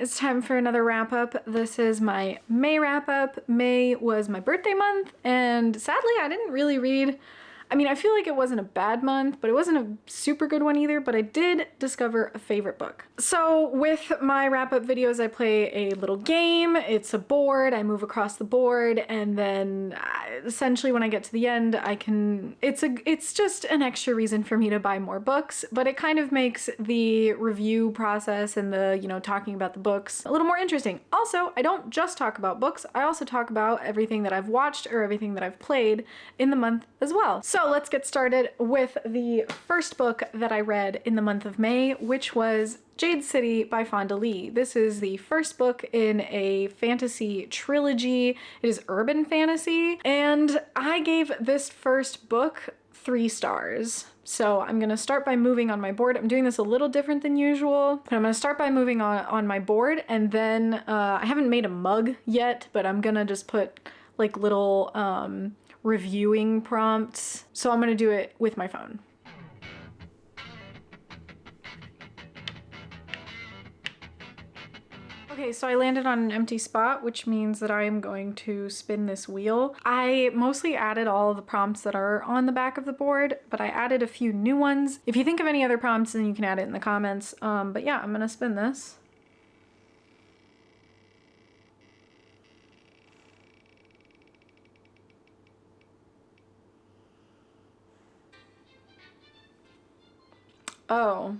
it's time for another wrap up. This is my May wrap up. May was my birthday month, and sadly I didn't really read. I mean, I feel like it wasn't a bad month, but it wasn't a super good one either, but I did discover a favorite book. So with my wrap-up videos, I play a little game. It's a board. I move across the board, and then essentially when I get to the end, it's just an extra reason for me to buy more books, but it kind of makes the review process and the, talking about the books a little more interesting. Also, I don't just talk about books. I also talk about everything that I've watched or everything that I've played in the month as well. So let's get started with the first book that I read in the month of May, which was Jade City by Fonda Lee. This is the first book in a fantasy trilogy. It is urban fantasy, and I gave this first book 3 stars. So I'm gonna start by moving on my board. I'm doing this a little different than usual, but I'm gonna start by moving on my board, and then I haven't made a mug yet, but I'm gonna just put like little reviewing prompts. So I'm gonna do it with my phone. Okay, so I landed on an empty spot, which means that I am going to spin this wheel. I mostly added all the prompts that are on the back of the board, but I added a few new ones. If you think of any other prompts, then you can add it in the comments. But yeah, I'm gonna spin this. Oh.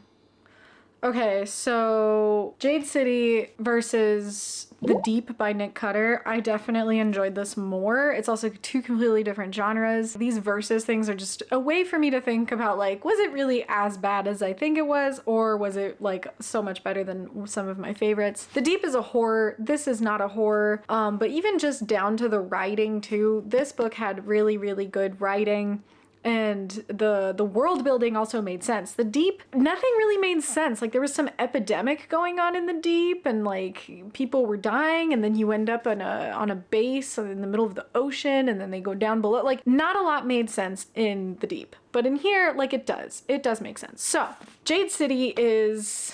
Okay, so Jade City versus The Deep by Nick Cutter. I definitely enjoyed this more. It's also 2 completely different genres. These versus things are just a way for me to think about, like, was it really as bad as I think it was, or was it like so much better than some of my favorites? The Deep is a horror. This is not a horror, but even just down to the writing too. This book had really, really good writing. And the world building also made sense. The Deep, nothing really made sense. Like, there was some epidemic going on in the Deep, and like people were dying, and then you end up on a base in the middle of the ocean, and then they go down below. Like, not a lot made sense in the Deep. But in here, like, it does make sense. So Jade City is,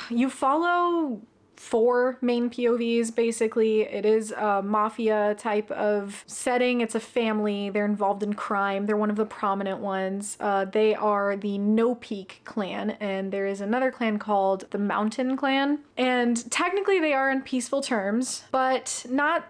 you follow 4 main POVs, basically. It is a mafia type of setting. It's a family. They're involved in crime. They're one of the prominent ones. They are the No Peak clan, and there is another clan called the Mountain clan. And technically they are in peaceful terms, but not.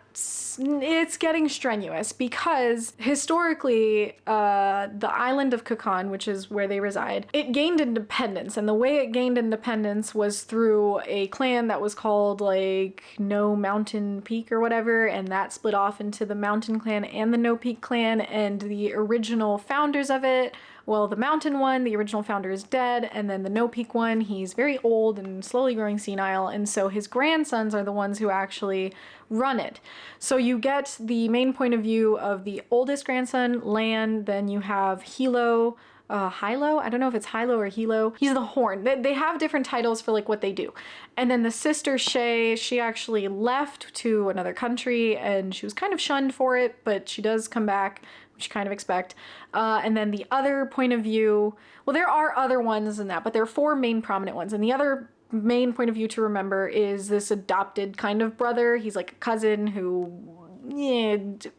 It's getting strenuous because historically the island of Kakan, which is where they reside, it gained independence, and the way it gained independence was through a clan that was called like No Mountain Peak or whatever, and that split off into the Mountain clan and the No Peak clan, and the original founders of it, well, the Mountain one, the original founder, is dead, and then the No Peak one, he's very old and slowly growing senile, and so his grandsons are the ones who actually run it. So you get the main point of view of the oldest grandson, Lan, then you have Hilo, Hilo? I don't know if it's Hilo or Hilo. He's the horn. They have different titles for like what they do. And then the sister Shay, she actually left to another country, and she was kind of shunned for it, but she does come back, which you kind of expect. And then the other point of view, well, there are other ones in that, but there are 4 main prominent ones. And the other main point of view to remember is this adopted kind of brother. He's like a cousin who,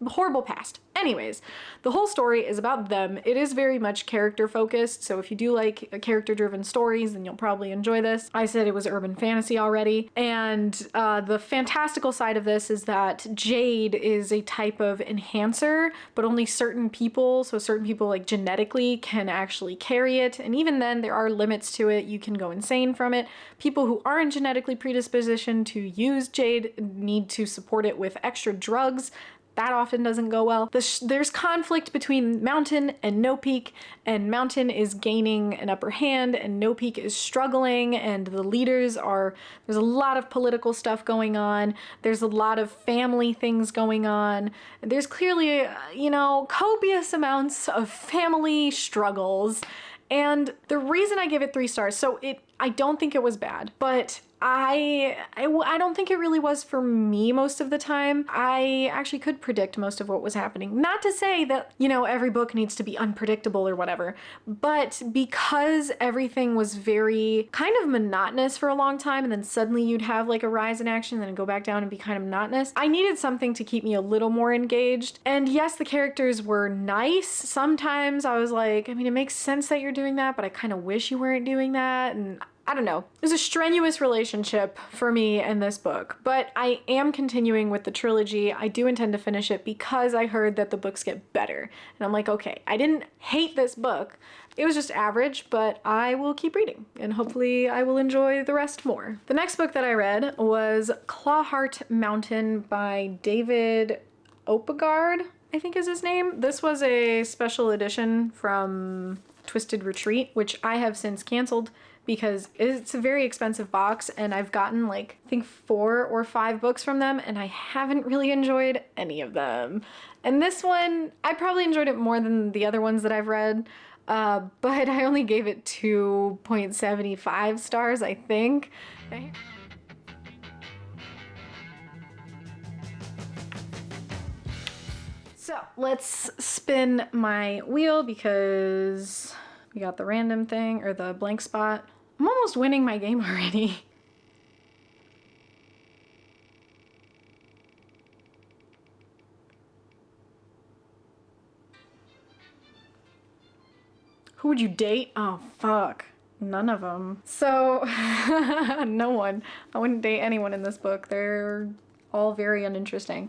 horrible past. Anyways, the whole story is about them. It is very much character focused, so if you do like character driven stories, then you'll probably enjoy this. I said it was urban fantasy already, and the fantastical side of this is that Jade is a type of enhancer, but only certain people, so certain people like genetically can actually carry it, and even then there are limits to it. You can go insane from it. People who aren't genetically predispositioned to use Jade need to support it with extra drugs. That often doesn't go well. There's conflict between Mountain and No Peak, and Mountain is gaining an upper hand and No Peak is struggling, and the leaders are, there's a lot of political stuff going on. There's a lot of family things going on. There's clearly, copious amounts of family struggles. And the reason I gave it 3 stars, so I don't think it was bad, but I don't think it really was for me most of the time. I actually could predict most of what was happening. Not to say that, you know, every book needs to be unpredictable or whatever, but because everything was very kind of monotonous for a long time, and then suddenly you'd have like a rise in action, then go back down and be kind of monotonous, I needed something to keep me a little more engaged. And yes, the characters were nice. Sometimes I was like, I mean, it makes sense that you're doing that, but I kind of wish you weren't doing that. And I don't know. It was a strenuous relationship for me in this book, but I am continuing with the trilogy. I do intend to finish it because I heard that the books get better. And I'm like, okay, I didn't hate this book. It was just average, but I will keep reading and hopefully I will enjoy the rest more. The next book that I read was Clawheart Mountain by David Opegard, I think is his name. This was a special edition from Twisted Retreat, which I have since canceled because it's a very expensive box and I've gotten like, I think 4 or 5 books from them and I haven't really enjoyed any of them. And this one, I probably enjoyed it more than the other ones that I've read, but I only gave it 2.75 stars, I think. So let's spin my wheel because we got the random thing or the blank spot. I'm almost winning my game already. Who would you date? Oh, fuck. None of them. So, no one. I wouldn't date anyone in this book. They're all very uninteresting.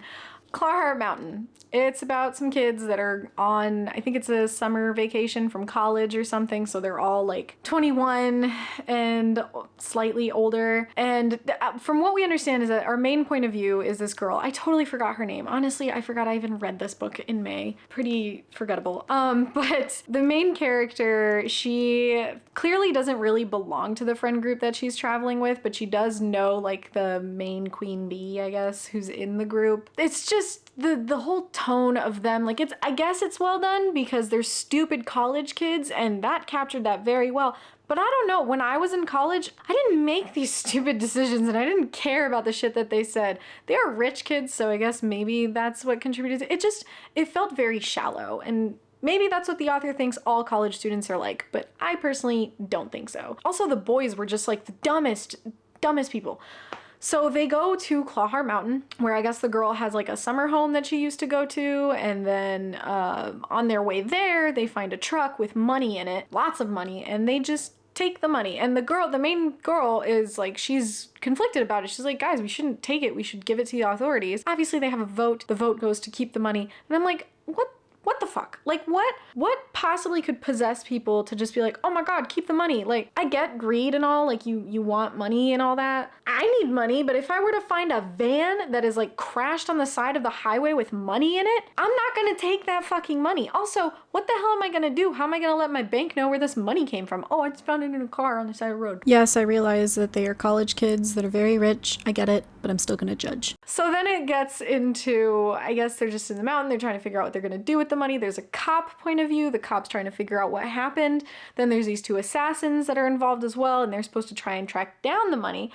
Clawheart Mountain. It's about some kids that are on, I think it's a summer vacation from college or something, so they're all like 21 and slightly older. And from what we understand is that our main point of view is this girl. I totally forgot her name. Honestly, I forgot I even read this book in May. Pretty forgettable. But the main character, she clearly doesn't really belong to the friend group that she's traveling with, but she does know like the main queen bee, I guess, who's in the group. It's just the whole tone of them, like I guess it's well done because they're stupid college kids and that captured that very well. But I don't know, when I was in college, I didn't make these stupid decisions and I didn't care about the shit that they said. They are rich kids, so I guess maybe that's what contributed. It felt very shallow, and maybe that's what the author thinks all college students are like, but I personally don't think so. Also, the boys were just like the dumbest people. So they go to Clawheart Mountain, where I guess the girl has like a summer home that she used to go to, and then on their way there, they find a truck with money in it, lots of money, and they just take the money. And the main girl is like, she's conflicted about it. She's like, guys, we shouldn't take it. We should give it to the authorities. Obviously, they have a vote. The vote goes to keep the money. And I'm like, what the fuck? Like, what possibly could possess people to just be like, oh my God, keep the money? Like, I get greed and all, like you want money and all that. I need money, but if I were to find a van that is like crashed on the side of the highway with money in it, I'm not gonna take that fucking money. Also, what the hell am I gonna do? How am I gonna let my bank know where this money came from? Oh, I just found it in a car on the side of the road. Yes, I realize that they are college kids that are very rich. I get it, but I'm still gonna judge. So then it gets into, I guess they're just in the mountain. They're trying to figure out what they're gonna do with the money. There's a cop point of view. The cop's trying to figure out what happened. Then there's these 2 assassins that are involved as well, and they're supposed to try and track down the money.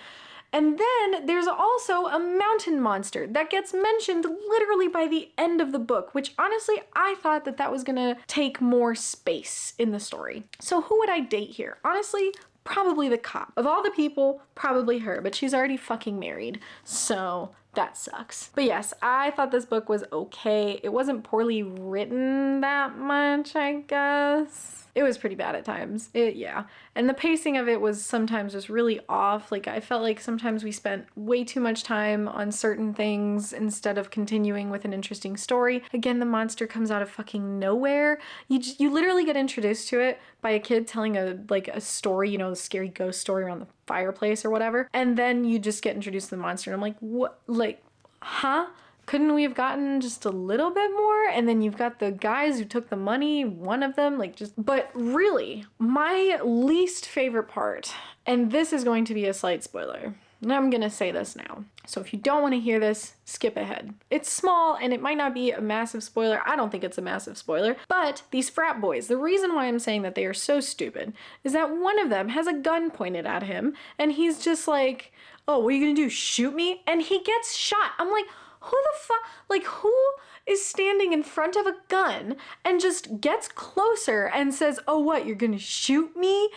And then there's also a mountain monster that gets mentioned literally by the end of the book, which honestly, I thought that was gonna take more space in the story. So who would I date here? Honestly, probably the cop. Of all the people, probably her, but she's already fucking married, so that sucks. But yes, I thought this book was okay. It wasn't poorly written that much, I guess. It was pretty bad at times. Yeah. And the pacing of it was sometimes just really off. Like, I felt like sometimes we spent way too much time on certain things instead of continuing with an interesting story. Again, the monster comes out of fucking nowhere. You literally get introduced to it by a kid telling a story, you know, the scary ghost story around the fireplace or whatever. And then you just get introduced to the monster. And I'm like, what? Like, huh? Couldn't we have gotten just a little bit more? And then you've got the guys who took the money, one of them, but really, my least favorite part, and this is going to be a slight spoiler, And I'm gonna say this now. So if you don't want to hear this, skip ahead. It's small and it might not be a massive spoiler. I don't think it's a massive spoiler, but these frat boys, the reason why I'm saying that they are so stupid is that one of them has a gun pointed at him and he's just like, oh, what are you gonna do? Shoot me? And he gets shot. I'm like, who the fuck? Like, who is standing in front of a gun and just gets closer and says, oh, what? You're gonna shoot me?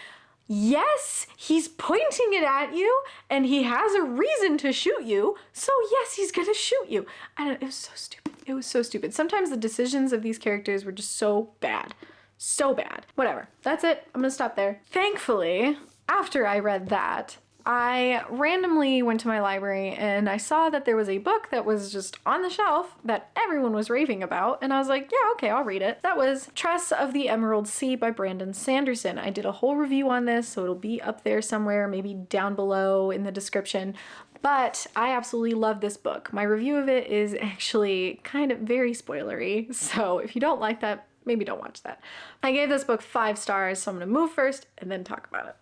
Yes, he's pointing it at you and he has a reason to shoot you. So yes, he's gonna shoot you. It was so stupid. It was so stupid. Sometimes the decisions of these characters were just so bad. So bad. Whatever. That's it. I'm gonna stop there. Thankfully, after I read that, I randomly went to my library and I saw that there was a book that was just on the shelf that everyone was raving about, and I was like, yeah, okay, I'll read it. That was Tress of the Emerald Sea by Brandon Sanderson. I did a whole review on this, so it'll be up there somewhere, maybe down below in the description. But I absolutely love this book. My review of it is actually kind of very spoilery, so if you don't like that, maybe don't watch that. I gave this book 5 stars, so I'm gonna move first and then talk about it.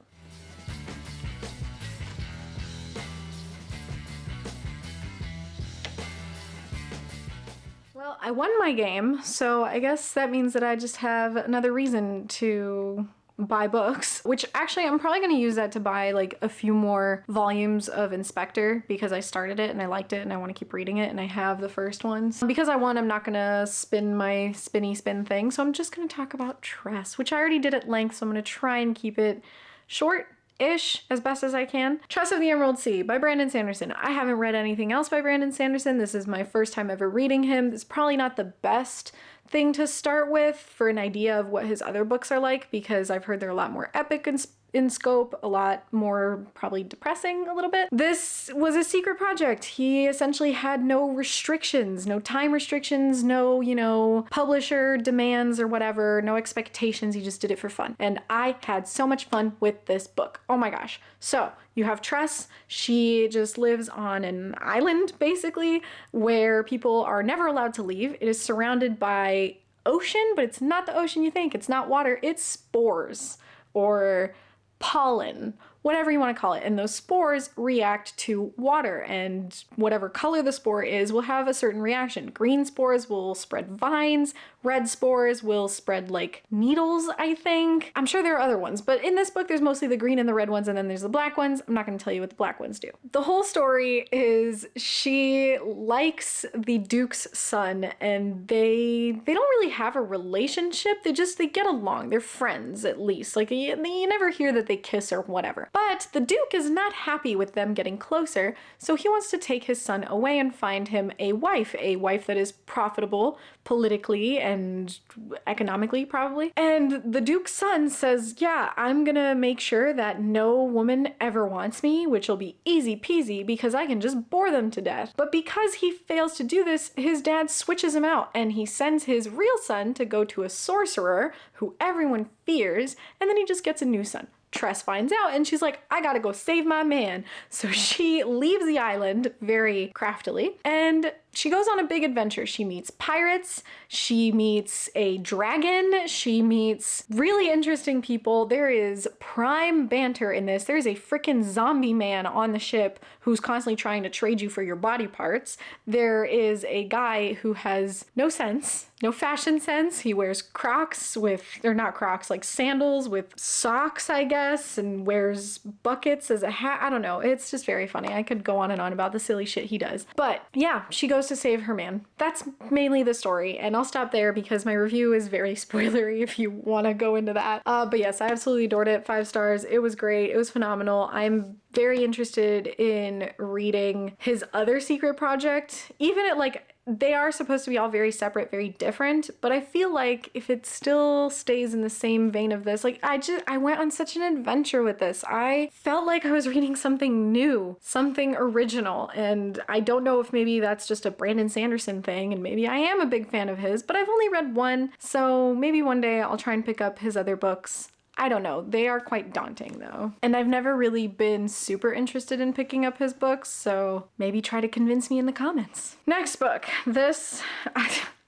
Well, I won my game, so I guess that means that I just have another reason to buy books, which actually I'm probably going to use that to buy like a few more volumes of Inspector because I started it and I liked it and I want to keep reading it and I have the first ones. Because I won, I'm not going to spin my spin thing, so I'm just going to talk about Tress, which I already did at length, so I'm going to try and keep it short-ish as best as I can. Tress of the Emerald Sea by Brandon Sanderson. I haven't read anything else by Brandon Sanderson. This is my first time ever reading him. It's probably not the best thing to start with for an idea of what his other books are like because I've heard they're a lot more epic in scope, a lot more probably depressing a little bit. This was a secret project. He essentially had no restrictions, no time restrictions, no, publisher demands or whatever, no expectations. He just did it for fun. And I had so much fun with this book. Oh my gosh. So you have Tress. She just lives on an island basically where people are never allowed to leave. It is surrounded by ocean, but it's not the ocean you think. It's not water, it's spores or pollen, whatever you want to call it. And those spores react to water, and whatever color the spore is will have a certain reaction. Green spores will spread vines, red spores will spread like needles, I think. I'm sure there are other ones, but in this book there's mostly the green and the red ones, and then there's the black ones. I'm not going to tell you what the black ones do. The whole story is she likes the Duke's son, and they don't really have a relationship. They get along. They're friends, at least. Like, you never hear that they kiss or whatever. But the Duke is not happy with them getting closer, so he wants to take his son away and find him a wife that is profitable politically and economically, probably. And the Duke's son says, yeah, I'm gonna make sure that no woman ever wants me, which will be easy peasy because I can just bore them to death. But because he fails to do this, his dad switches him out and he sends his real son to go to a sorcerer who everyone fears, and then he just gets a new son. Tress finds out and she's like, I gotta go save my man. So she leaves the island very craftily and she goes on a big adventure. She meets pirates, she meets a dragon, she meets really interesting people. There is prime banter in this. There's a freaking zombie man on the ship who's constantly trying to trade you for your body parts. There is a guy who has no sense, no fashion sense. He wears Crocs they're not Crocs, like sandals with socks, I guess, and wears buckets as a hat. I don't know. It's just very funny. I could go on and on about the silly shit he does. But yeah, she goes to save her man. That's mainly the story, and I'll stop there because my review is very spoilery if you want to go into that. But yes, I absolutely adored it. 5 stars. It was great. It was phenomenal. I'm very interested in reading his other secret project, even at they are supposed to be all very separate, very different, but I feel like if it still stays in the same vein of this, I went on such an adventure with this. I felt like I was reading something new, something original, and I don't know if maybe that's just a Brandon Sanderson thing, and maybe I am a big fan of his, but I've only read one, so maybe one day I'll try and pick up his other books. I don't know. They are quite daunting though. And I've never really been super interested in picking up his books, so maybe try to convince me in the comments. Next book. This,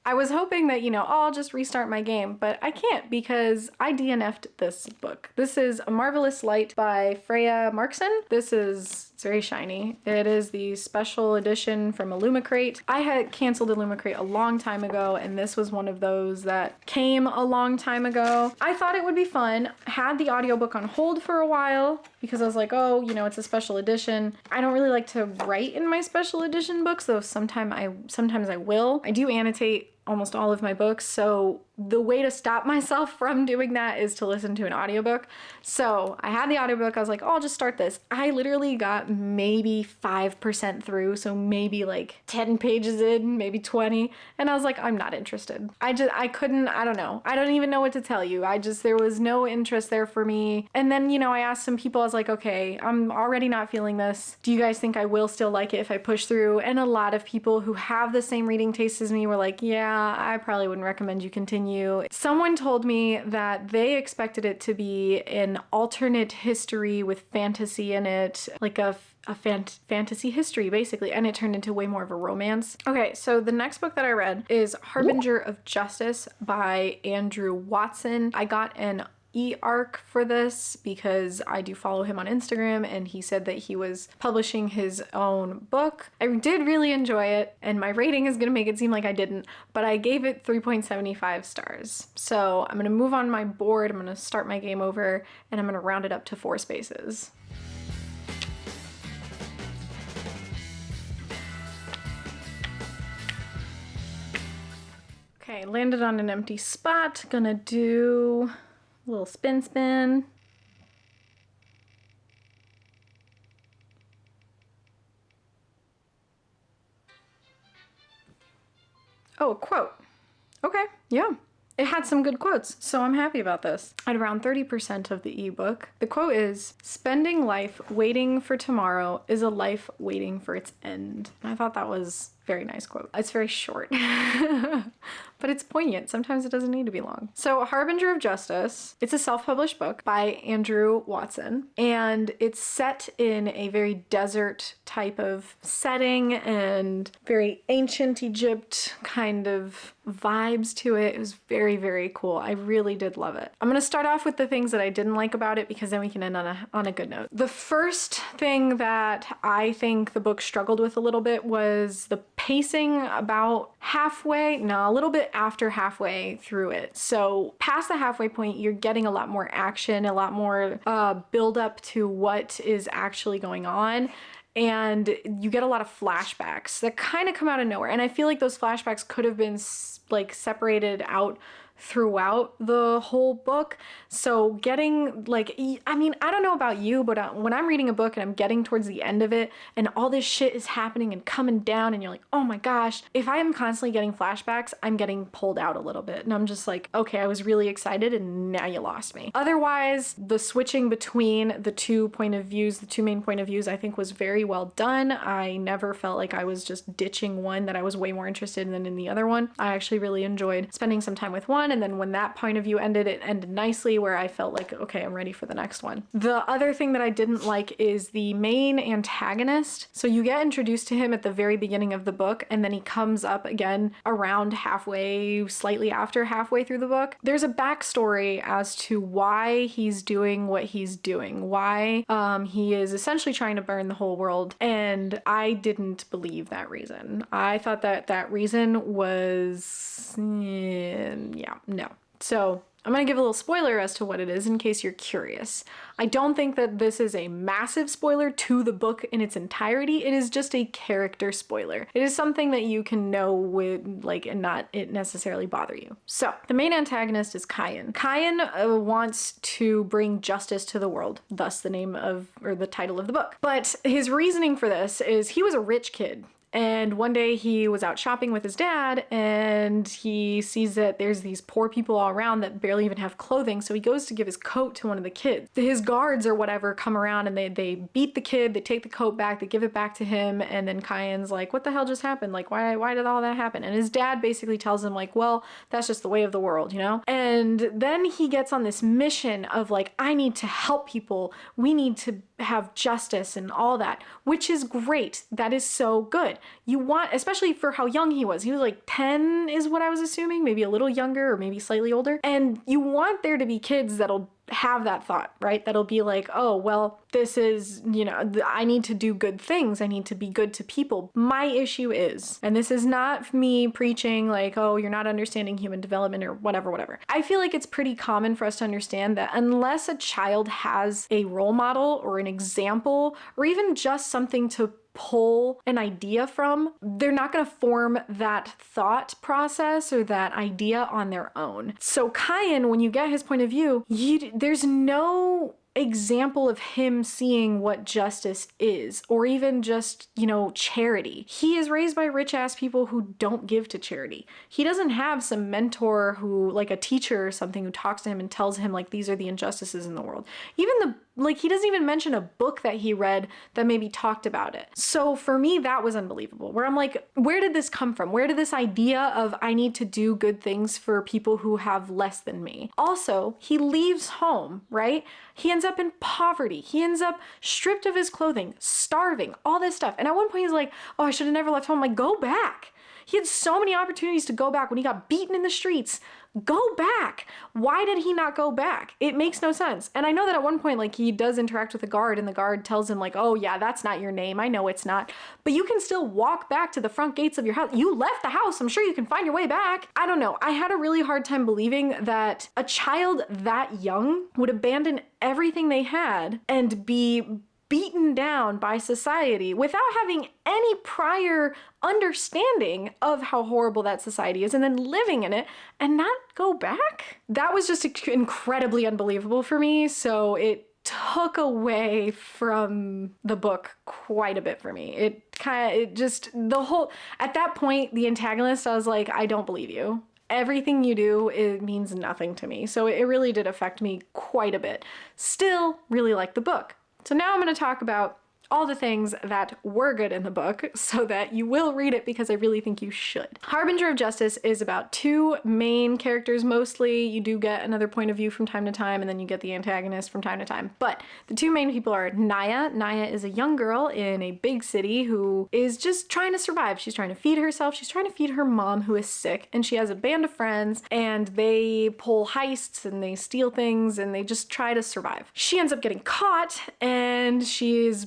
I was hoping that, I'll just restart my game, but I can't because I DNF'd this book. This is A Marvelous Light by Freya Markson. It's very shiny. It is the special edition from Illumicrate. I had canceled Illumicrate a long time ago, and this was one of those that came a long time ago. I thought it would be fun. Had the audiobook on hold for a while because I was like, oh, you know, it's a special edition. I don't really like to write in my special edition books, though sometimes I will. I do annotate almost all of my books, so the way to stop myself from doing that is to listen to an audiobook. So I had the audiobook, I was like, oh, I'll just start this. I literally got maybe 5% through, so maybe like 10 pages in, maybe 20, and I was like, I'm not interested. I don't know. I don't even know what to tell you. There was no interest there for me. And then, you know, I asked some people, I was like, okay, I'm already not feeling this. Do you guys think I will still like it if I push through? And a lot of people who have the same reading taste as me were like, yeah, I probably wouldn't recommend you continue. Someone told me that they expected it to be an alternate history with fantasy in it, like a fantasy history basically, and it turned into way more of a romance. Okay, so the next book that I read is Harbinger of Justice by Andrew Watson. I got an e-arc for this because I do follow him on Instagram, and he said that he was publishing his own book. I did really enjoy it, and my rating is gonna make it seem like I didn't, but I gave it 3.75 stars. So I'm gonna move on my board, I'm gonna start my game over, and I'm gonna round it up to 4 spaces. Okay, landed on an empty spot. Gonna do a little spin. Oh, a quote. Okay, yeah. It had some good quotes, so I'm happy about this. At around 30% of the ebook, the quote is, "Spending life waiting for tomorrow is a life waiting for its end." And I thought that was a very nice quote. It's very short, but it's poignant. Sometimes it doesn't need to be long. So Harbinger of Justice, it's a self-published book by Andrew Watson, and it's set in a very desert type of setting and very ancient Egypt kind of vibes to it. It was very, very cool. I really did love it. I'm gonna start off with the things that I didn't like about it because then we can end on a good note. The first thing that I think the book struggled with a little bit was the pacing about a little bit after halfway through it. So past the halfway point, you're getting a lot more action, a lot more build up to what is actually going on. And you get a lot of flashbacks that kind of come out of nowhere. And I feel like those flashbacks could have been like separated out throughout the whole book. So getting like, I mean, I don't know about you, but when I'm reading a book and I'm getting towards the end of it and all this shit is happening and coming down and you're like, oh my gosh, if I am constantly getting flashbacks, I'm getting pulled out a little bit. And I'm just like, okay, I was really excited and now you lost me. Otherwise, the switching between the two main point of views, I think was very well done. I never felt like I was just ditching one that I was way more interested in than the other one. I actually really enjoyed spending some time with one, and then when that point of view ended, it ended nicely where I felt like, okay, I'm ready for the next one. The other thing that I didn't like is the main antagonist. So you get introduced to him at the very beginning of the book, and then he comes up again around slightly after halfway through the book. There's a backstory as to why he's doing what he's doing, why he is essentially trying to burn the whole world, and I didn't believe that reason. I thought that reason was, no. So I'm gonna give a little spoiler as to what it is in case you're curious. I don't think that this is a massive spoiler to the book in its entirety. It is just a character spoiler. It is something that you can know and not it necessarily bother you. So the main antagonist is Kyan. Kyan wants to bring justice to the world, thus the title of the book. But his reasoning for this is he was a rich kid. And one day he was out shopping with his dad and he sees that there's these poor people all around that barely even have clothing. So he goes to give his coat to one of the kids. His guards or whatever come around and they beat the kid, they take the coat back, they give it back to him. And then Kyan's like, what the hell just happened? Like, why did all that happen? And his dad basically tells him like, well, that's just the way of the world, you know? And then he gets on this mission of like, I need to help people. We need to have justice and all that, which is great. That is so good. You want, especially for how young he was like 10 is what I was assuming, maybe a little younger or maybe slightly older. And you want there to be kids that'll have that thought, right? That'll be like, oh, well, this is, I need to do good things. I need to be good to people. My issue is, and this is not me preaching like, oh, you're not understanding human development or whatever. I feel like it's pretty common for us to understand that unless a child has a role model or an example, or even just something to pull an idea from, they're not going to form that thought process or that idea on their own. So Kyan, when you get his point of view, there's no example of him seeing what justice is, or even just, charity. He is raised by rich ass people who don't give to charity. He doesn't have some mentor who, like a teacher or something, who talks to him and tells him like, these are the injustices in the world. He doesn't even mention a book that he read that maybe talked about it. So for me, that was unbelievable, where I'm like, where did this come from? Where did this idea of I need to do good things for people who have less than me? Also, he leaves home, right? He ends up in poverty. He ends up stripped of his clothing, starving, all this stuff. And at one point he's like, oh, I should have never left home. I'm like, go back. He had so many opportunities to go back when he got beaten in the streets. Go back. Why did he not go back? It makes no sense. And I know that at one point, like, he does interact with the guard and the guard tells him like, oh yeah, that's not your name. I know it's not, but you can still walk back to the front gates of your house. You left the house. I'm sure you can find your way back. I don't know. I had a really hard time believing that a child that young would abandon everything they had and be beaten down by society without having any prior understanding of how horrible that society is, and then living in it and not go back. That was just incredibly unbelievable for me. So it took away from the book quite a bit for me. At that point, the antagonist, I was like, I don't believe you. Everything you do, it means nothing to me. So it really did affect me quite a bit. Still really like the book. So now I'm going to talk about all the things that were good in the book so that you will read it, because I really think you should. Harbinger of Justice is about two main characters mostly. You do get another point of view from time to time, and then you get the antagonist from time to time. But the two main people are Naya. Naya is a young girl in a big city who is just trying to survive. She's trying to feed herself. She's trying to feed her mom, who is sick, and she has a band of friends, and they pull heists and they steal things and they just try to survive. She ends up getting caught, and she's,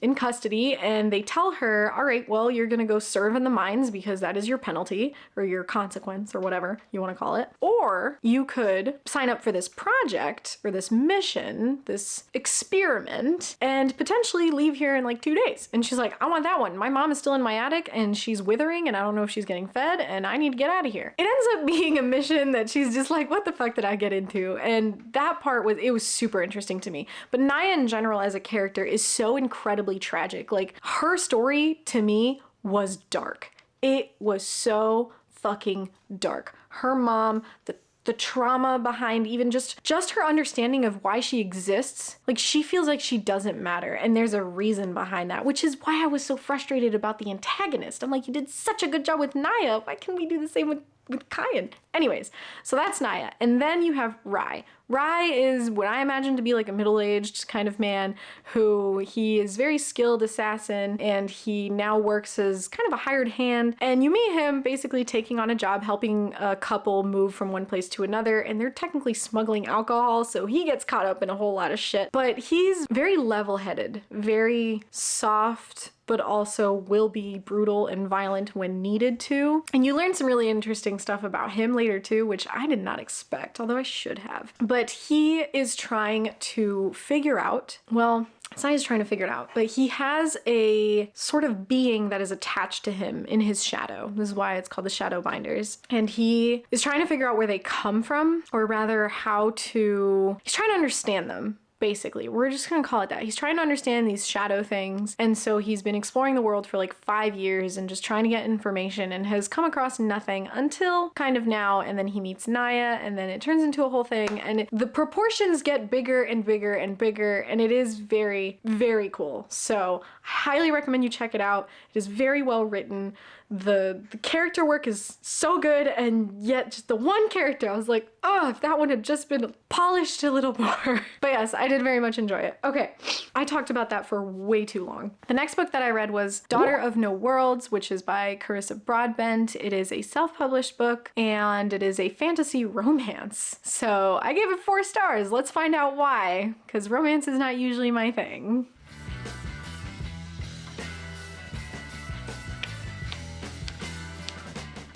in custody, and they tell her, all right, well, you're gonna go serve in the mines because that is your penalty or your consequence or whatever you want to call it. Or you could sign up for this project or this mission, this experiment, and potentially leave here in like 2 days. And she's like, I want that one. My mom is still in my attic and she's withering and I don't know if she's getting fed and I need to get out of here. It ends up being a mission that she's just like, what the fuck did I get into? And that part was super interesting to me. But Naya in general as a character is so incredibly tragic. Like, her story to me was dark. It was so fucking dark. Her mom, the trauma behind even just her understanding of why she exists. Like, she feels like she doesn't matter, and there's a reason behind that, which is why I was so frustrated about the antagonist. I'm like, you did such a good job with Naya. Why can't we do the same with Kyan? Anyways, so that's Naya. And then you have Rai. Rai is what I imagine to be like a middle-aged kind of man who he is very skilled assassin, and he now works as kind of a hired hand. And you meet him basically taking on a job helping a couple move from one place to another, and they're technically smuggling alcohol, so he gets caught up in a whole lot of shit. But he's very level-headed, very soft, but also will be brutal and violent when needed to. And you learn some really interesting stuff about him later too, which I did not expect, although I should have. But he is trying to figure out, well, it's not he's trying to figure it out, but he has a sort of being that is attached to him in his shadow. This is why it's called the Shadow Binders. And he is trying to figure out where they come from, or rather he's trying to understand them. Basically, we're just gonna call it that. He's trying to understand these shadow things, and so he's been exploring the world for like 5 years and just trying to get information, and has come across nothing until kind of now. And then he meets Naya, and then it turns into a whole thing, and the proportions get bigger and bigger and bigger, and it is very, very cool. So I highly recommend you check it out. It is very well written. the character work is so good, and yet just the one character, I was like, oh, if that one had just been polished a little more. But yes, I did very much enjoy it. Okay, I talked about that for way too long. The next book that I read was Daughter of No Worlds, which is by Carissa Broadbent. It is a self-published book, and it is a fantasy romance. So I gave it 4 stars. Let's find out why, because romance is not usually my thing.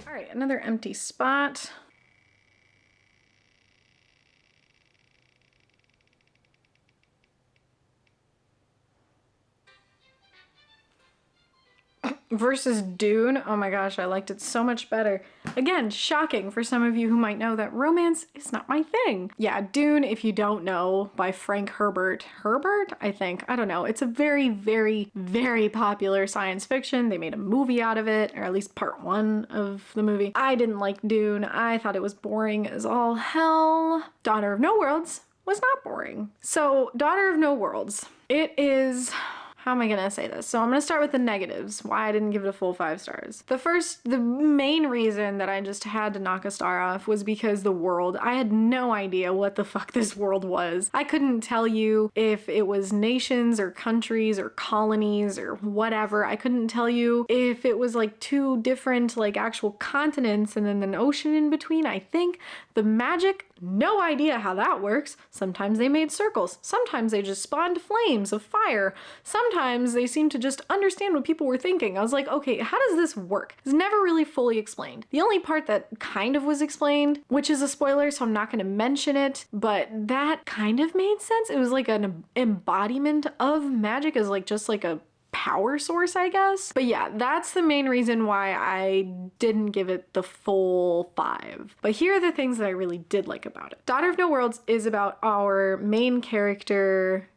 All right, another empty spot. Versus Dune. Oh my gosh, I liked it so much better. Again, shocking for some of you who might know that romance is not my thing. Yeah, Dune, if you don't know, by Frank Herbert. Herbert, I think. I don't know. It's a very, very, very popular science fiction. They made a movie out of it, or at least part 1 of the movie. I didn't like Dune. I thought it was boring as all hell. Daughter of No Worlds was not boring. So, Daughter of No Worlds. It is... How am I gonna say this? So I'm gonna start with the negatives, why I didn't give it a full 5 stars. The main reason that I just had to knock a star off was because the world. I had no idea what the fuck this world was. I couldn't tell you if it was nations or countries or colonies or whatever. I couldn't tell you if it was like 2 different like actual continents and then an ocean in between. I think the magic, no idea how that works. Sometimes they made circles. Sometimes they just spawned flames of fire. Sometimes they seemed to just understand what people were thinking. I was like, okay, how does this work? It's never really fully explained. The only part that kind of was explained, which is a spoiler, so I'm not going to mention it, but that kind of made sense. It was like an embodiment of magic as like just like a power source, I guess. But yeah, that's the main reason why I didn't give it the full 5. But here are the things that I really did like about it. Daughter of No Worlds is about our main character,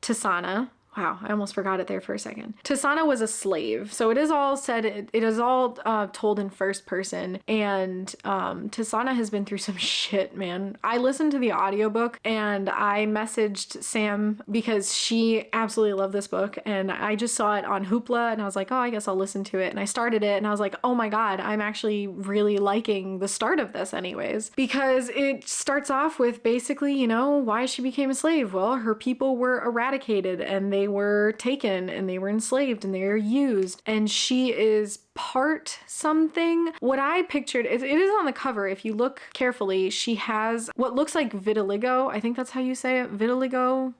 Tisana. Wow, I almost forgot it there for a second. Tisana was a slave. So it is all said, it is all told in first person. And Tisana has been through some shit, man. I listened to the audiobook and I messaged Sam because she absolutely loved this book. And I just saw it on Hoopla and I was like, oh, I guess I'll listen to it. And I started it and I was like, oh my God, I'm actually really liking the start of this anyways. Because it starts off with basically, you know, why she became a slave. Well, her people were eradicated and they were taken and they were enslaved and they were used, and she is part something. What I pictured, it is on the cover, if you look carefully, she has what looks like vitiligo. I think that's how you say it. Vitiligo?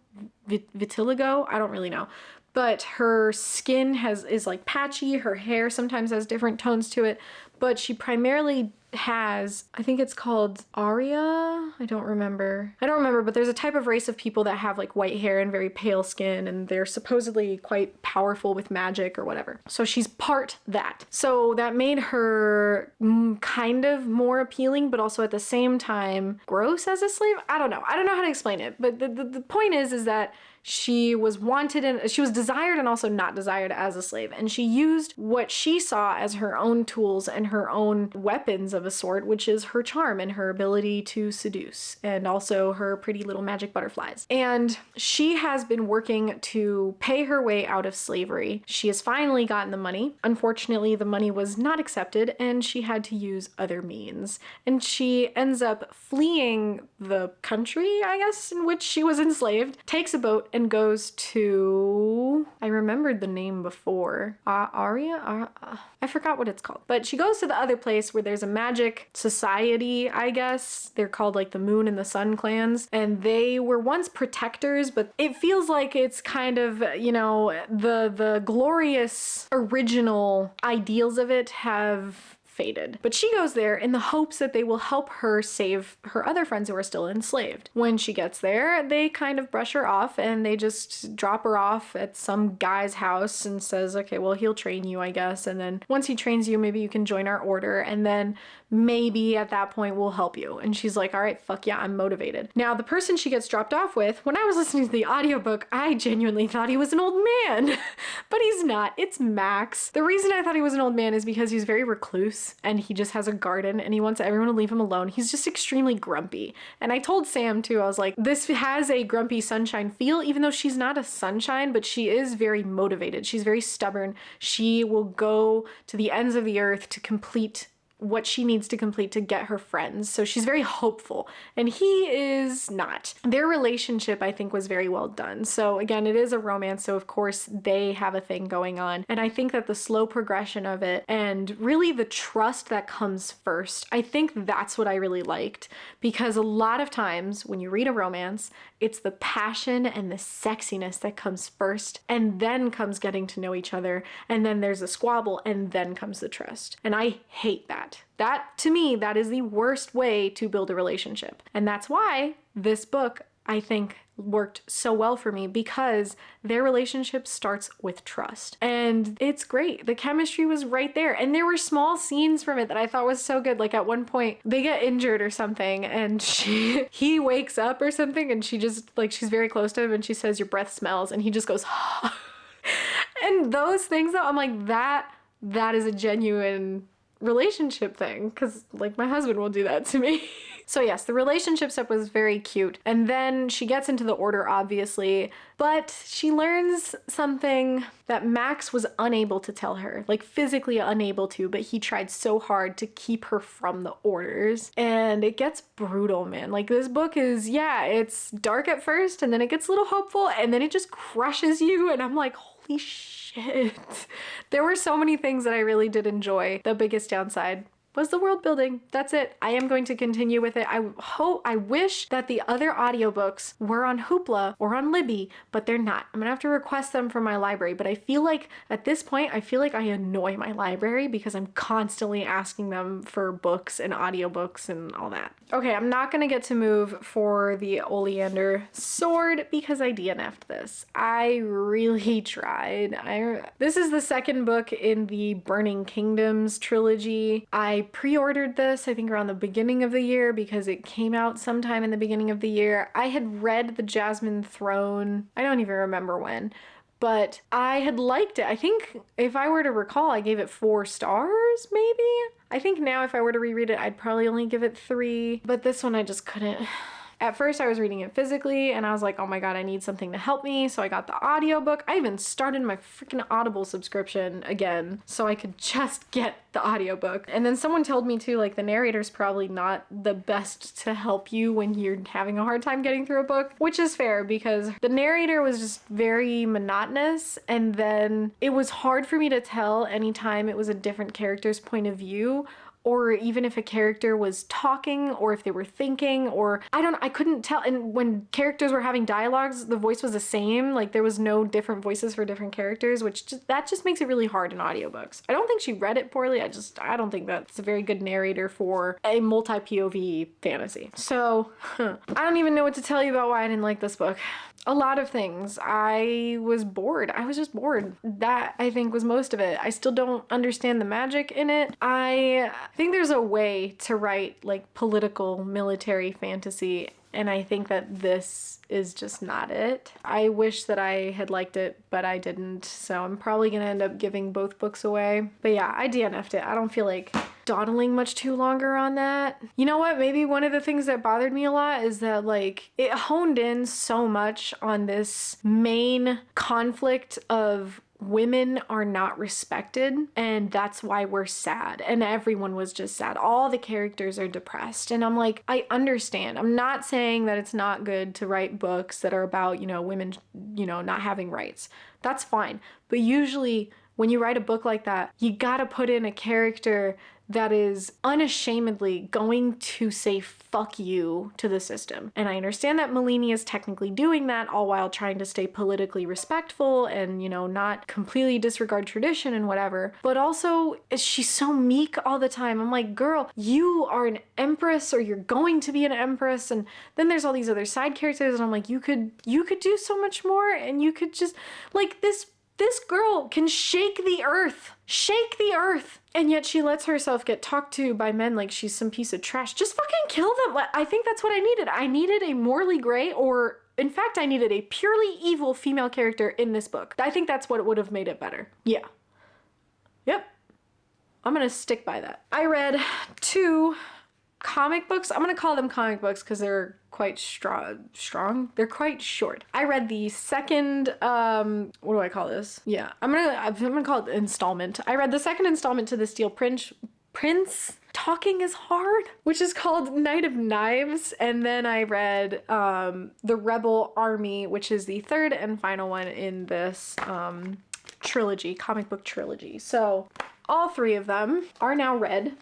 Vitiligo? I don't really know. But her skin is like patchy, her hair sometimes has different tones to it, but she primarily has, I think it's called Arya? I don't remember, but there's a type of race of people that have like white hair and very pale skin, and they're supposedly quite powerful with magic or whatever. So she's part that. So that made her kind of more appealing, but also at the same time gross as a slave. I don't know how to explain it, but the point is that she was wanted and she was desired and also not desired as a slave. And she used what she saw as her own tools and her own weapons of a sort, which is her charm and her ability to seduce, and also her pretty little magic butterflies. And she has been working to pay her way out of slavery. She has finally gotten the money. Unfortunately, the money was not accepted and she had to use other means. And she ends up fleeing the country, I guess, in which she was enslaved, takes a boat and goes to, I remembered the name before, Aria? I forgot what it's called. But she goes to the other place where there's a magic society, I guess. They're called like the Moon and the Sun clans. And they were once protectors, but it feels like it's kind of, you know, the glorious original ideals of it have faded. But she goes there in the hopes that they will help her save her other friends who are still enslaved. When she gets there, they kind of brush her off and they just drop her off at some guy's house and says, okay, well, he'll train you, I guess. And then once he trains you, maybe you can join our order. And then maybe at that point we'll help you. And she's like, all right, fuck yeah, I'm motivated. Now, the person she gets dropped off with, when I was listening to the audiobook, I genuinely thought he was an old man, but he's not. It's Max. The reason I thought he was an old man is because he's very recluse. woods and he just has a garden and he wants everyone to leave him alone. He's just extremely grumpy. And I told Sam too, I was like, this has a grumpy sunshine feel, even though she's not a sunshine, but she is very motivated. She's very stubborn. She will go to the ends of the earth to complete what she needs to complete to get her friends. So she's very hopeful, and he is not. Their relationship, I think, was very well done. So again, it is a romance, so of course they have a thing going on. And I think that the slow progression of it and really the trust that comes first, I think that's what I really liked, because a lot of times when you read a romance, it's the passion and the sexiness that comes first, and then comes getting to know each other, and then there's a squabble, and then comes the trust. And I hate that. That, to me, that is the worst way to build a relationship. And that's why this book, I think, worked so well for me, because their relationship starts with trust. And it's great. The chemistry was right there. And there were small scenes from it that I thought was so good. Like at one point, they get injured or something, and he wakes up or something, and she just, like, she's very close to him, and she says, "Your breath smells," and he just goes, and those things, though, I'm like, that is a genuine relationship thing, because like my husband will do that to me. So yes, the relationship stuff was very cute. And then she gets into the order, obviously, but she learns something that Max was unable to tell her, like physically unable to, but he tried so hard to keep her from the orders. And it gets brutal, man. Like, this book is, yeah, it's dark at first, and then it gets a little hopeful, and then it just crushes you. And I'm like, holy shit. There were so many things that I really did enjoy. The biggest downside was the world building. That's it. I am going to continue with it. I wish that the other audiobooks were on Hoopla or on Libby, but they're not. I'm gonna have to request them from my library, but I feel like at this point, I feel like I annoy my library because I'm constantly asking them for books and audiobooks and all that. Okay, I'm not gonna get to move for the Oleander Sword because I DNF'd this. I really tried. This is the second book in the Burning Kingdoms trilogy. I pre-ordered this, I think, around the beginning of the year because it came out sometime in the beginning of the year. I had read The Jasmine Throne, I don't even remember when, but I had liked it. I think if I were to recall, I gave it 4 stars, maybe? I think now if I were to reread it, I'd probably only give it 3, but this one I just couldn't. At first I was reading it physically and I was like, oh my god, I need something to help me. So I got the audiobook. I even started my freaking Audible subscription again so I could just get the audiobook. And then someone told me too, like, the narrator's probably not the best to help you when you're having a hard time getting through a book, which is fair because the narrator was just very monotonous, and then it was hard for me to tell anytime it was a different character's point of view, or even if a character was talking or if they were thinking, or I couldn't tell. And when characters were having dialogues, the voice was the same. Like, there was no different voices for different characters, which that just makes it really hard in audiobooks. I don't think she read it poorly. I don't think that's a very good narrator for a multi-POV fantasy. So I don't even know what to tell you about why I didn't like this book. A lot of things. I was bored. I was just bored. That, I think, was most of it. I still don't understand the magic in it. I think there's a way to write, like, political military fantasy, and I think that this is just not it. I wish that I had liked it, but I didn't, so I'm probably gonna end up giving both books away. But yeah, I DNF'd it. I don't feel like dawdling much too longer on that. You know what? Maybe one of the things that bothered me a lot is that, like, it honed in so much on this main conflict of women are not respected, and that's why we're sad, and everyone was just sad. All the characters are depressed, and I'm like, I understand. I'm not saying that it's not good to write books that are about, you know, women, you know, not having rights. That's fine. But usually when you write a book like that, you gotta put in a character that is unashamedly going to say fuck you to the system. And I understand that Malini is technically doing that, all while trying to stay politically respectful and, you know, not completely disregard tradition and whatever. But also, she's so meek all the time. I'm like, girl, you are an empress, or you're going to be an empress. And then there's all these other side characters, and I'm like, you could do so much more, and you could just, like, this girl can shake the earth, and yet she lets herself get talked to by men like she's some piece of trash. Just fucking kill them. I think that's what I needed. I needed a morally gray, or in fact, I needed a purely evil female character in this book. I think that's what would have made it better. Yeah. Yep. I'm gonna stick by that. I read 2 comic books. I'm gonna call them comic books because they're quite strong. They're quite short. I read the second, what do I call this? Yeah, I'm gonna call it installment. I read the second installment to the Steel Prince. Talking is hard, which is called Night of Knives, and then I read The Rebel Army, which is the third and final one in this trilogy, comic book trilogy. So all 3 of them are now read.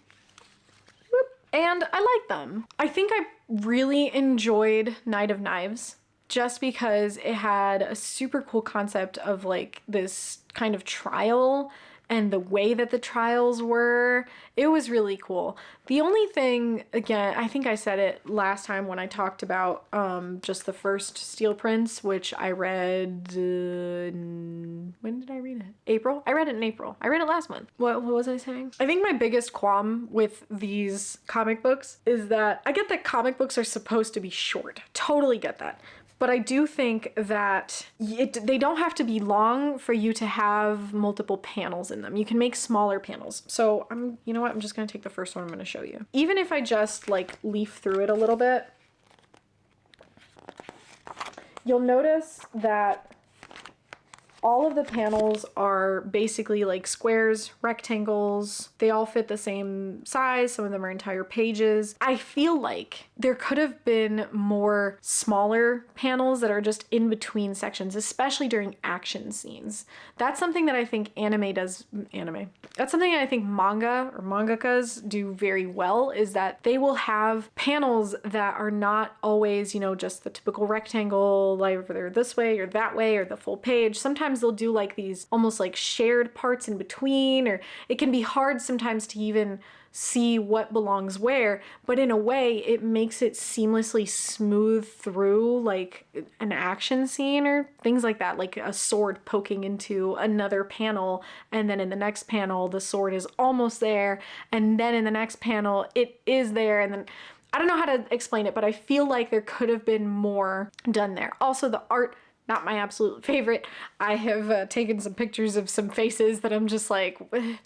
And I like them. I think I really enjoyed Night of Knives just because it had a super cool concept of like this kind of trial and the way that the trials were. It was really cool. The only thing, again, I think I said it last time when I talked about just the first Steel Prince, which I read, when did I read it? April? I read it in April. I read it last month. What was I saying? I think my biggest qualm with these comic books is that I get that comic books are supposed to be short. Totally get that. But I do think that they don't have to be long for you to have multiple panels in them. You can make smaller panels. So you know what? I'm just gonna take the first one I'm gonna show you. Even if I just like leaf through it a little bit, you'll notice that all of the panels are basically like squares, rectangles. They all fit the same size. Some of them are entire pages. I feel like there could have been more smaller panels that are just in between sections, especially during action scenes. That's something that I think That's something I think manga or mangakas do very well, is that they will have panels that are not always, you know, just the typical rectangle, like they're this way or that way or the full page. Sometimes they'll do like these almost like shared parts in between, or it can be hard sometimes to even see what belongs where, but in a way it makes it seamlessly smooth through like an action scene or things like that, like a sword poking into another panel, and then in the next panel the sword is almost there, and then in the next panel it is there, and then I don't know how to explain it, but I feel like there could have been more done there. Also, the art, not my absolute favorite. I have taken some pictures of some faces that I'm just like,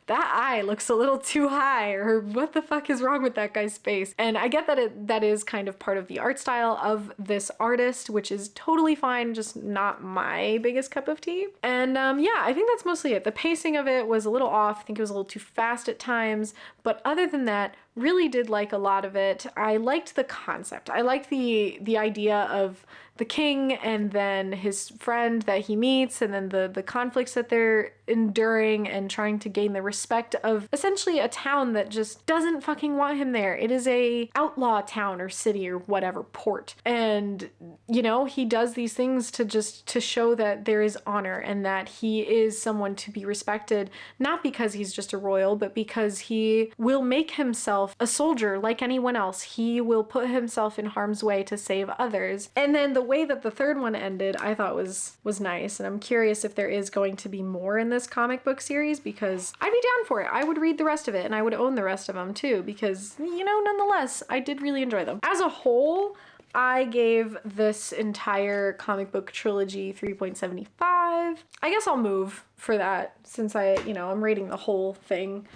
that eye looks a little too high, or what the fuck is wrong with that guy's face? And I get that that is kind of part of the art style of this artist, which is totally fine, just not my biggest cup of tea. And yeah, I think that's mostly it. The pacing of it was a little off. I think it was a little too fast at times, but other than that, really did like a lot of it. I liked the concept. I liked the idea of the king and then his friend that he meets, and then the conflicts that they're enduring and trying to gain the respect of essentially a town that just doesn't fucking want him there. It is a outlaw town or city or whatever, port. And, you know, he does these things to show that there is honor and that he is someone to be respected, not because he's just a royal, but because he will make himself a soldier like anyone else. He will put himself in harm's way to save others. And then the way that the third one ended, I thought was nice, and I'm curious if there is going to be more in this comic book series, because I'd be down for it. I would read the rest of it, and I would own the rest of them too, because, you know, nonetheless, I did really enjoy them. As a whole, I gave this entire comic book trilogy 3.75. I guess I'll move for that, since I'm rating the whole thing.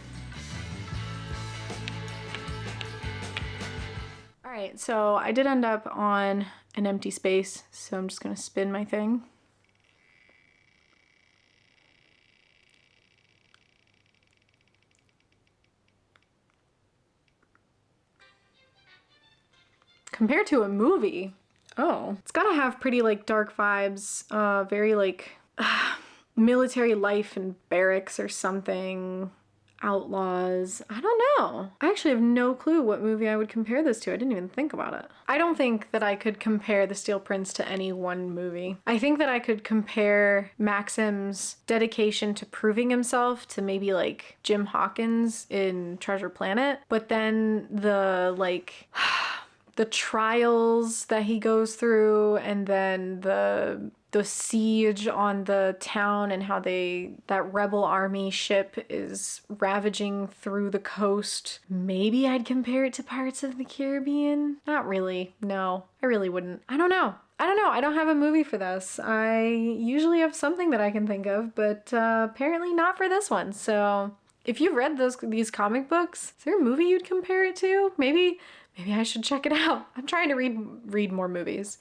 Alright, so I did end up on an empty space, so I'm just gonna spin my thing. Compared to a movie, it's gotta have pretty like dark vibes, very like military life in barracks or something. Outlaws. I don't know. I actually have no clue what movie I would compare this to. I didn't even think about it. I don't think that I could compare The Steel Prince to any one movie. I think that I could compare Maxim's dedication to proving himself to maybe like Jim Hawkins in Treasure Planet, but then the like the trials that he goes through, and then the siege on the town, and how that rebel army ship is ravaging through the coast. Maybe I'd compare it to Pirates of the Caribbean. Not really. No, I really wouldn't. I don't know. I don't have a movie for this. I usually have something that I can think of, but apparently not for this one. So If you've read these comic books, is there a movie you'd compare it to? Maybe I should check it out. I'm trying to read more movies.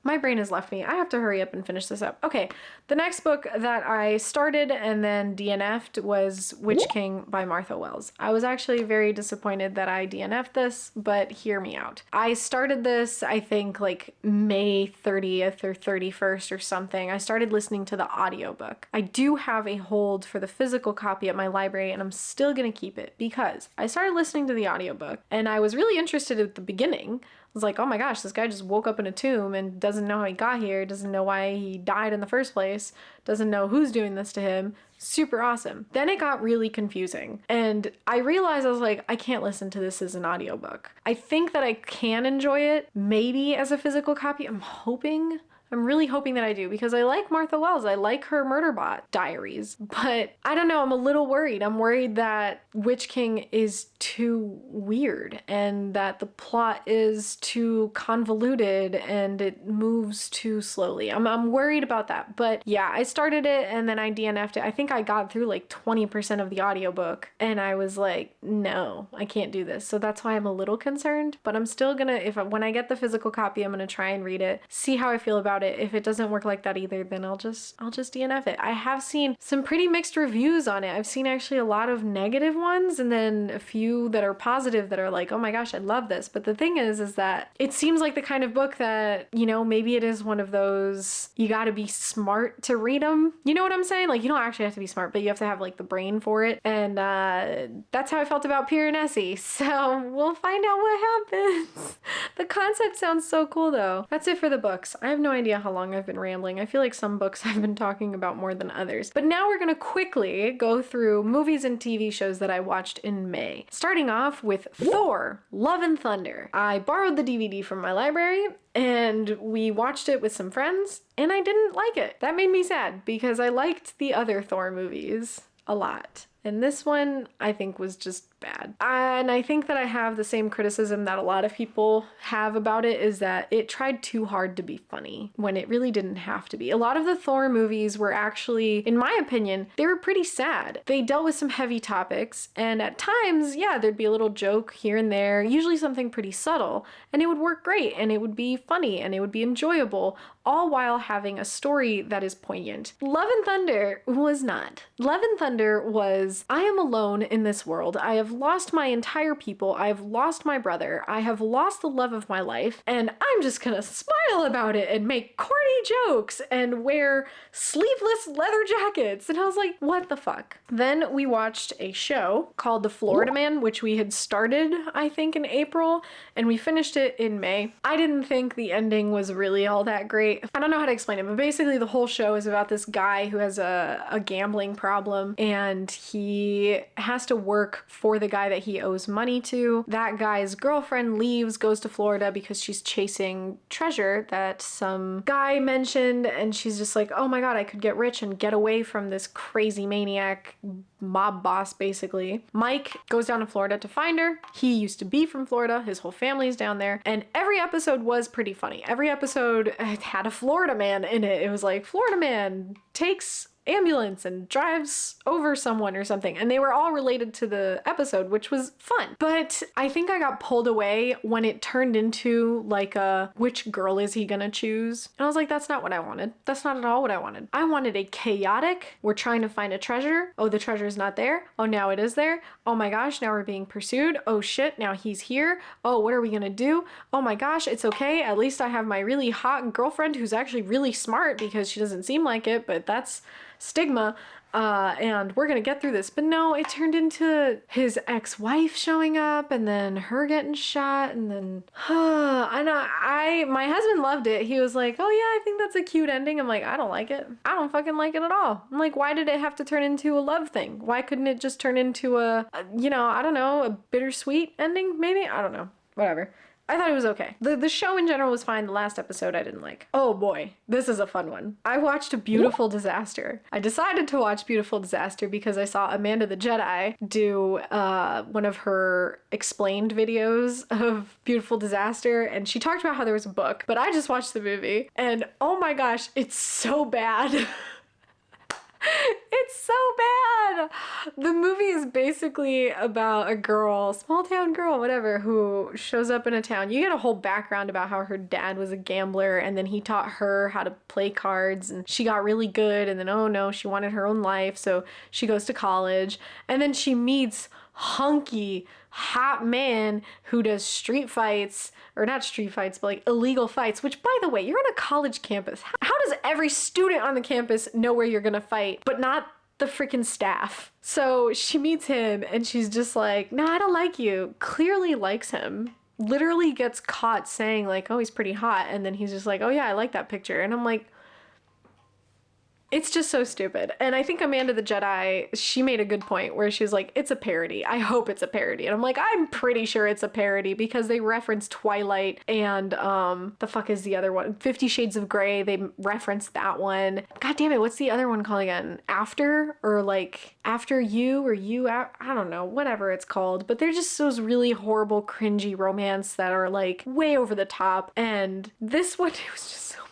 My brain has left me. I have to hurry up and finish this up. Okay, the next book that I started and then DNF'd was Witch King by Martha Wells. I was actually very disappointed that I DNF'd this, but hear me out. I started this, I think, like May 30th or 31st or something. I started listening to the audiobook. I do have a hold for the physical copy at my library, and I'm still gonna keep it because I started listening to the audiobook and I was really interested at the beginning. I was like, oh my gosh, this guy just woke up in a tomb and doesn't know how he got here, doesn't know why he died in the first place, doesn't know who's doing this to him. Super awesome. Then it got really confusing. And I realized, I was like, I can't listen to this as an audiobook. I think that I can enjoy it, maybe as a physical copy. I'm really hoping that I do because I like Martha Wells. I like her Murderbot diaries, but I don't know. I'm a little worried. I'm worried that Witch King is too weird and that the plot is too convoluted and it moves too slowly. I'm worried about that. But yeah, I started it and then I DNF'd it. I think I got through like 20% of the audiobook and I was like, no, I can't do this. So that's why I'm a little concerned, but I'm still gonna, when I get the physical copy, I'm gonna try and read it, see how I feel about it. If it doesn't work like that either, then I'll just DNF it. I have seen some pretty mixed reviews on it. I've seen actually a lot of negative ones and then a few that are positive that are like, oh my gosh, I love this. But the thing is that it seems like the kind of book that, you know, maybe it is one of those, you gotta be smart to read them. You know what I'm saying? Like, you don't actually have to be smart, but you have to have like the brain for it. And that's how I felt about Piranesi. So we'll find out what happens. The concept sounds so cool though. That's it for the books. I have no idea how long I've been rambling. I feel like some books I've been talking about more than others. But now we're gonna quickly go through movies and TV shows that I watched in May. Starting off with Thor, Love and Thunder. I borrowed the DVD from my library and we watched it with some friends and I didn't like it. That made me sad because I liked the other Thor movies a lot. And this one I think was just bad. And I think that I have the same criticism that a lot of people have about it, is that it tried too hard to be funny when it really didn't have to be. A lot of the Thor movies were actually, in my opinion, they were pretty sad. They dealt with some heavy topics, and at times, yeah, there'd be a little joke here and there, usually something pretty subtle, and it would work great, and it would be funny, and it would be enjoyable, all while having a story that is poignant. Love and Thunder was not. Love and Thunder was, I am alone in this world. I have lost my entire people. I have lost my brother. I have lost the love of my life, and I'm just gonna smile about it and make corny jokes and wear sleeveless leather jackets. And I was like, what the fuck? Then we watched a show called The Florida Man, which we had started, I think, in April, and we finished it in May. I didn't think the ending was really all that great. I don't know how to explain it, but basically the whole show is about this guy who has a gambling problem, and he has to work for the guy that he owes money to. That guy's girlfriend leaves, goes to Florida because she's chasing treasure that some guy mentioned, and she's just like, oh my god, I could get rich and get away from this crazy maniac mob boss, basically. Mike goes down to Florida to find her. He used to be from Florida. His whole family's down there. And every episode was pretty funny. Every episode had a Florida man in it. It was like, Florida man takes ambulance and drives over someone or something, and they were all related to the episode, which was fun. But I think I got pulled away when it turned into like a, which girl is he gonna choose? And I was like, that's not what I wanted. That's not at all what I wanted. I wanted a chaotic, we're trying to find a treasure. Oh, the treasure's not there. Oh, now it is there. Oh my gosh, now we're being pursued. Oh shit, now he's here. Oh, what are we gonna do? Oh my gosh, it's okay. At least I have my really hot girlfriend who's actually really smart, because she doesn't seem like it, but that's stigma, and we're gonna get through this. But no, it turned into his ex-wife showing up and then her getting shot, and then my husband loved it. He was like, oh yeah, I think that's a cute ending. I'm like, I don't like it. I don't fucking like it at all. I'm like, why did it have to turn into a love thing? Why couldn't it just turn into a I don't know, a bittersweet ending maybe? I don't know, whatever. I thought it was okay. The show in general was fine. The last episode I didn't like. Oh boy, this is a fun one. I watched Beautiful Disaster. I decided to watch Beautiful Disaster because I saw Amanda the Jedi do one of her explained videos of Beautiful Disaster, and she talked about how there was a book, but I just watched the movie, and oh my gosh, it's so bad. It's so bad. The movie is basically about a girl, small town girl, whatever, who shows up in a town. You get a whole background about how her dad was a gambler and then he taught her how to play cards and she got really good and then, oh no, she wanted her own life. So she goes to college and then she meets hunky hot man who does street fights, or not street fights, but like illegal fights, which by the way, you're on a college campus. How does every student on the campus know where you're gonna fight, but not the freaking staff? So she meets him and she's just like, no, I don't like you. Clearly likes him. Literally gets caught saying like, oh, he's pretty hot. And then he's just like, oh yeah, I like that picture. And I'm like, it's just so stupid. And I think Amanda the Jedi, she made a good point where she's like, it's a parody. I hope it's a parody. And I'm like, I'm pretty sure it's a parody because they reference Twilight and the fuck is the other one? 50 Shades of Grey. They reference that one. God damn it. What's the other one called again? After, or like After You, or You I don't know, whatever it's called. But they're just those really horrible, cringy romance that are like way over the top. And this one, it was just so bad.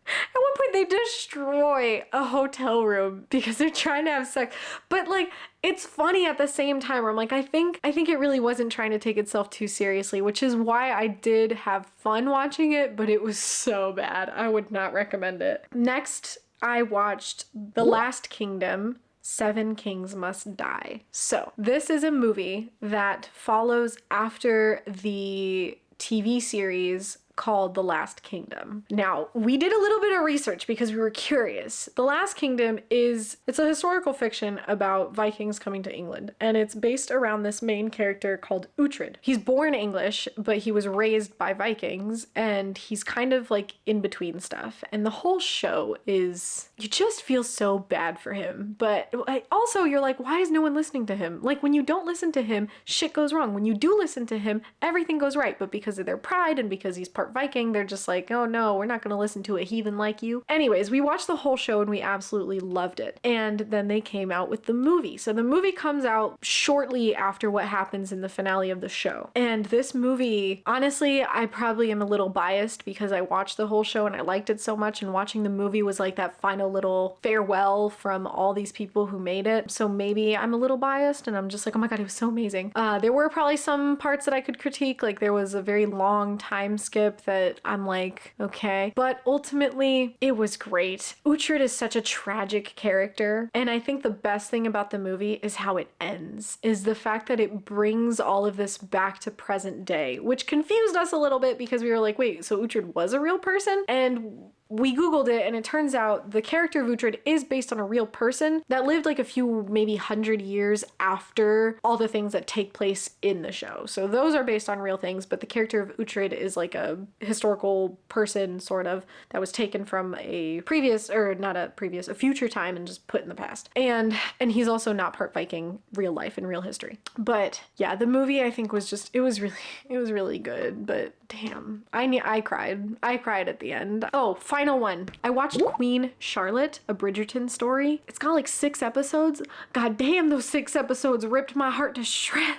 At one point, they destroy a hotel room because they're trying to have sex. But like, it's funny at the same time. Where I'm like, I think it really wasn't trying to take itself too seriously, which is why I did have fun watching it. But it was so bad. I would not recommend it. Next, I watched The Last Kingdom. 7 Kings Must Die. So this is a movie that follows after the TV series called The Last Kingdom. Now, we did a little bit of research because we were curious. The Last Kingdom it's a historical fiction about Vikings coming to England, and it's based around this main character called Uhtred. He's born English, but he was raised by Vikings, and he's kind of like in between stuff. And the whole show is, you just feel so bad for him, but also you're like, why is no one listening to him? Like, when you don't listen to him, shit goes wrong. When you do listen to him, everything goes right. But because of their pride and because he's part Viking, they're just like, oh no, we're not going to listen to a heathen like you. Anyways, we watched the whole show and we absolutely loved it. And then they came out with the movie. So the movie comes out shortly after what happens in the finale of the show. And this movie, honestly, I probably am a little biased because I watched the whole show and I liked it so much, and watching the movie was like that final little farewell from all these people who made it. So maybe I'm a little biased and I'm just like, oh my god, it was so amazing. There were probably some parts that I could critique, like there was a very long time skip that I'm like, okay. But ultimately, it was great. Uhtred is such a tragic character. And I think the best thing about the movie is how it ends, is the fact that it brings all of this back to present day, which confused us a little bit because we were like, wait, so Uhtred was a real person? And we Googled it and it turns out the character of Uhtred is based on a real person that lived like a few, maybe 100 years after all the things that take place in the show. So those are based on real things, but the character of Uhtred is like a historical person sort of that was taken from a previous, or not a previous, a future time and just put in the past. And he's also not part Viking, real life and real history. But yeah, the movie I think was just, it was really good, but damn, I cried at the end. Oh, final one. I watched Queen Charlotte, a Bridgerton story. It's got like 6 episodes. God damn, those 6 episodes ripped my heart to shreds.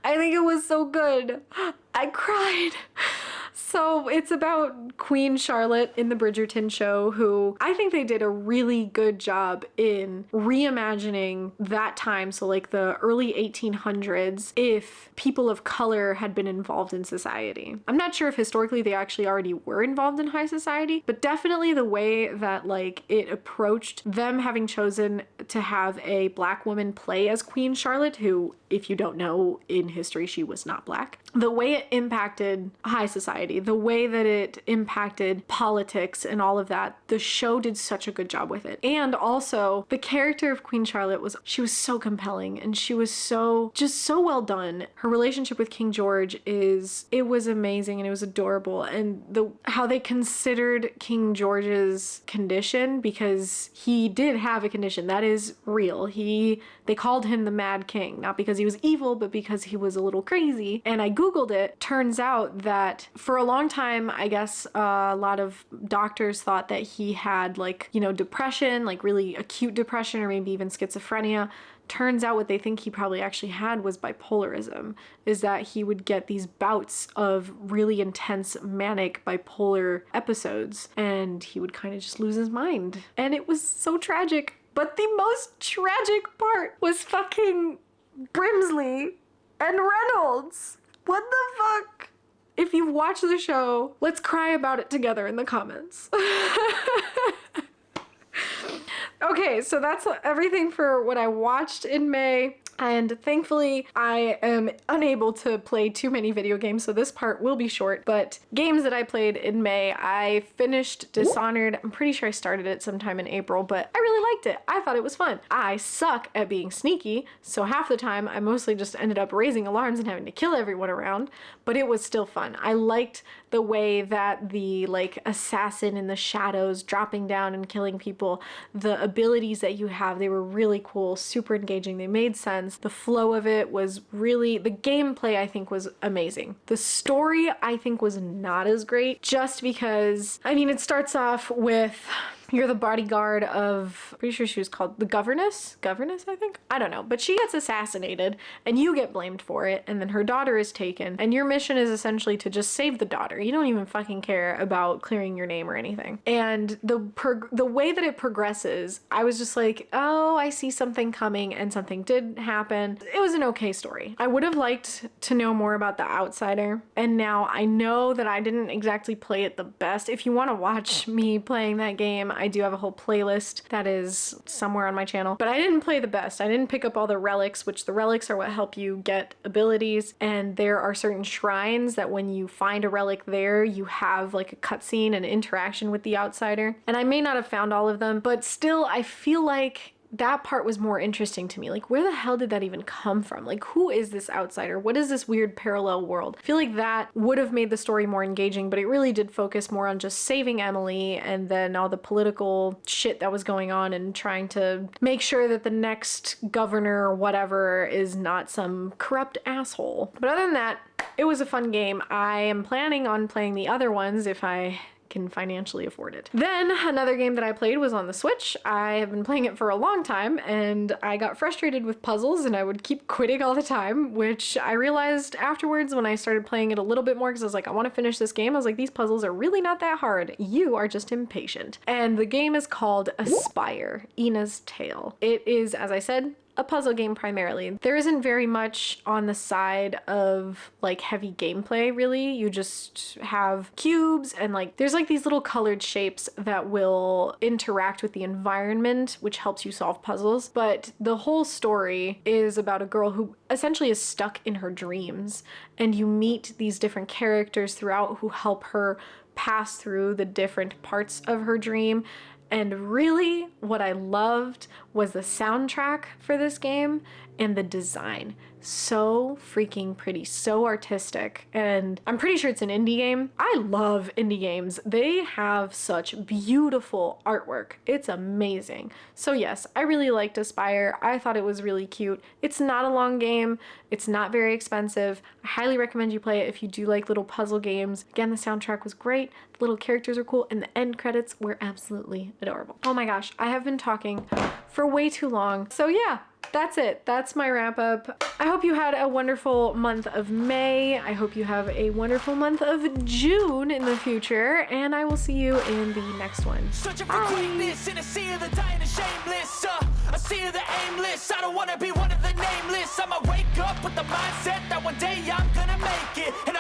I think it was so good. I cried. So it's about Queen Charlotte in the Bridgerton show, who I think they did a really good job in reimagining that time. So like the early 1800s, if people of color had been involved in society. I'm not sure if historically they actually already were involved in high society, but definitely the way that like it approached them having chosen to have a black woman play as Queen Charlotte, who, if you don't know, in history she was not black. The way it impacted high society, the way that it impacted politics and all of that, the show did such a good job with it. And also, the character of Queen Charlotte was so compelling, and she was so well done. Her relationship with King George it was amazing and it was adorable. And how they considered King George's condition, because he did have a condition that is real. They called him the Mad King, not because he was evil, but because he was a little crazy. And I Googled it. Turns out that for a long time, I guess a lot of doctors thought that he had depression, like really acute depression, or maybe even schizophrenia. Turns out what they think he probably actually had was bipolarism, is that he would get these bouts of really intense manic bipolar episodes and he would kind of just lose his mind. And it was so tragic. But the most tragic part was fucking Brimsley and Reynolds. What the fuck? If you've watched the show, let's cry about it together in the comments. Okay, so that's everything for what I watched in May. And thankfully, I am unable to play too many video games, so this part will be short. But games that I played in May, I finished Dishonored. I'm pretty sure I started it sometime in April, but I really liked it. I thought it was fun. I suck at being sneaky, so half the time I mostly just ended up raising alarms and having to kill everyone around, but it was still fun. I liked the way that the like assassin in the shadows dropping down and killing people, the abilities that you have, they were really cool, super engaging, they made sense. The flow of it was really, the gameplay I think was amazing. The story I think was not as great, just because, I mean, it starts off with you're the bodyguard of, pretty sure she was called the governess, I think? I don't know, but she gets assassinated and you get blamed for it, and then her daughter is taken, and your mission is essentially to just save the daughter. You don't even fucking care about clearing your name or anything. And the way that it progresses, I was just like, oh, I see something coming, and something did happen. It was an okay story. I would have liked to know more about The Outsider, and now I know that I didn't exactly play it the best. If you want to watch me playing that game, I do have a whole playlist that is somewhere on my channel, but I didn't play the best. I didn't pick up all the relics, which the relics are what help you get abilities, and there are certain shrines that when you find a relic there, you have like a cutscene and interaction with the outsider. And I may not have found all of them, but still I feel like that part was more interesting to me. Like, where the hell did that even come from? Like, who is this outsider? What is this weird parallel world? I feel like that would have made the story more engaging, but it really did focus more on just saving Emily and then all the political shit that was going on and trying to make sure that the next governor or whatever is not some corrupt asshole. But other than that, it was a fun game. I am planning on playing the other ones if I can financially afford it. Then another game that I played was on the Switch. I have been playing it for a long time, and I got frustrated with puzzles and I would keep quitting all the time, which I realized afterwards when I started playing it a little bit more, because I was like, I want to finish this game. I was like, these puzzles are really not that hard. You are just impatient. And the game is called Aspire, Ina's Tale. It is, as I said, a puzzle game primarily. There isn't very much on the side of like heavy gameplay, really. You just have cubes and like there's like these little colored shapes that will interact with the environment, which helps you solve puzzles. But the whole story is about a girl who essentially is stuck in her dreams, and you meet these different characters throughout who help her pass through the different parts of her dream. And really, what I loved was the soundtrack for this game and the design. So freaking pretty, so artistic, and I'm pretty sure it's an indie game. I love indie games. They have such beautiful artwork. It's amazing. So yes, I really liked Aspire. I thought it was really cute. It's not a long game. It's not very expensive. I highly recommend you play it if you do like little puzzle games. Again, the soundtrack was great. The little characters are cool, and the end credits were absolutely adorable. Oh my gosh, I have been talking for way too long. So yeah, that's it. That's my wrap up. I hope you had a wonderful month of May. I hope you have a wonderful month of June in the future, and I will see you in the next one. Searching for greatness in a sea of the dying and shameless. A sea of the aimless. I don't wanna be one of the nameless. I'ma wake up with the mindset that one day I'm gonna make it. And